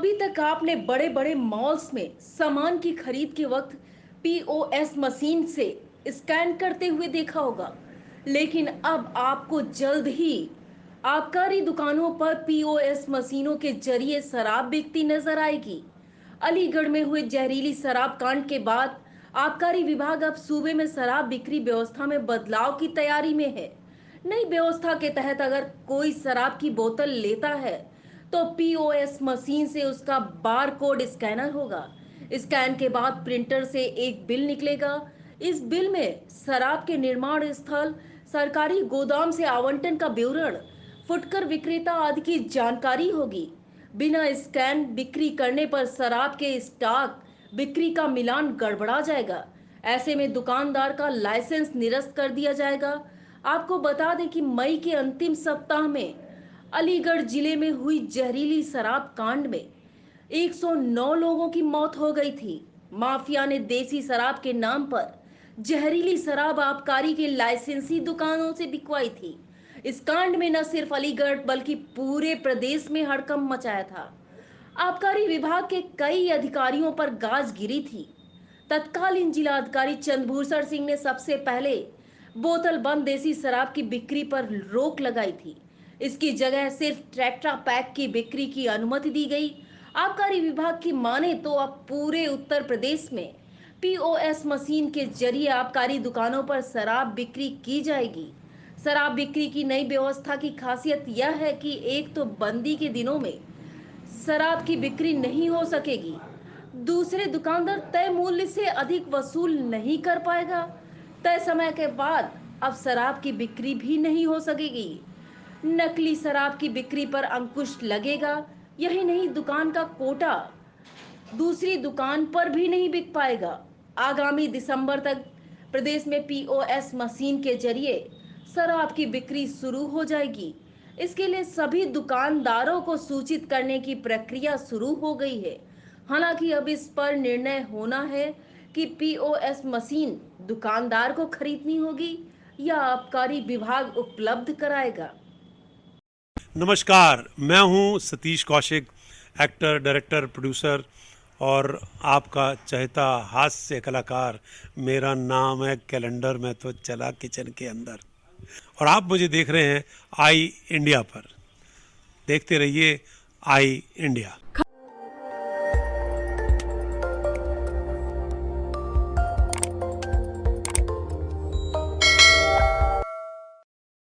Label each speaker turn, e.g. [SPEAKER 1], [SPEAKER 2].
[SPEAKER 1] अभी तक आपने बड़े बड़े मॉल्स में सामान की खरीद के वक्त पीओएस मशीन से स्कैन करते हुए देखा होगा, लेकिन अब आपको जल्द ही आबकारी दुकानों पर पीओएस मशीनों के जरिए शराब बिकती नजर आएगी। अलीगढ़ में हुए जहरीली शराब कांड के बाद आबकारी विभाग अब सूबे में शराब बिक्री व्यवस्था में बदलाव की तैयारी में है। नई व्यवस्था के तहत अगर कोई शराब की बोतल लेता है तो पीओएस मशीन से उसका बार कोड स्कैनर होगा। स्कैन के बाद प्रिंटर से एक बिल निकलेगा। इस बिल में शराब के निर्माण स्थल, सरकारी गोदाम से आवंटन का विवरण, फुटकर विक्रेता आदि की जानकारी होगी। बिना स्कैन बिक्री करने पर शराब के स्टॉक बिक्री का मिलान गड़बड़ा जाएगा। ऐसे में दुकानदार का लाइसेंस निरस्त कर दिया जाएगा। आपको बता दें कि मई के अंतिम सप्ताह में अलीगढ़ जिले में हुई जहरीली शराब कांड में 109 लोगों की मौत हो गई थी। माफिया ने देसी शराब के नाम पर जहरीली शराब आबकारी के लाइसेंसी दुकानों से बिकवाई थी। इस कांड में न सिर्फ अलीगढ़ बल्कि पूरे प्रदेश में हड़कंप मचाया था। आबकारी विभाग के कई अधिकारियों पर गाज गिरी थी। तत्कालीन जिलाधिकारी चंद्रभूषण सिंह ने सबसे पहले बोतल बंद देसी शराब की बिक्री पर रोक लगाई थी। इसकी जगह सिर्फ ट्रैक्टर पैक की बिक्री की अनुमति दी गई। आबकारी विभाग की माने तो अब पूरे उत्तर प्रदेश में पीओएस मशीन के जरिए आबकारी दुकानों पर शराब बिक्री की जाएगी। शराब बिक्री की नई व्यवस्था की खासियत यह है कि एक तो बंदी के दिनों में शराब की बिक्री नहीं हो सकेगी, दूसरे दुकानदार तय मूल्य से अधिक वसूल नहीं कर पाएगा। तय समय के बाद अब शराब की बिक्री भी नहीं हो सकेगी। नकली शराब की बिक्री पर अंकुश लगेगा। यही नहीं, दुकान का कोटा दूसरी दुकान पर भी नहीं बिक पाएगा। आगामी दिसंबर तक प्रदेश में पीओएस मशीन के जरिए शराब की बिक्री शुरू हो जाएगी। इसके लिए सभी दुकानदारों को सूचित करने की प्रक्रिया शुरू हो गई है। हालांकि अब इस पर निर्णय होना है कि पीओएस मशीन दुकानदार को खरीदनी होगी या आबकारी विभाग उपलब्ध कराएगा।
[SPEAKER 2] नमस्कार, मैं हूं Satish Kaushik, actor, director, producer और आपका चहेता हास्य कलाकार। मेरा नाम है कैलेंडर में तो चला किचन के अंदर, और आप मुझे देख रहे हैं आई इंडिया पर। देखते रहिए आई इंडिया।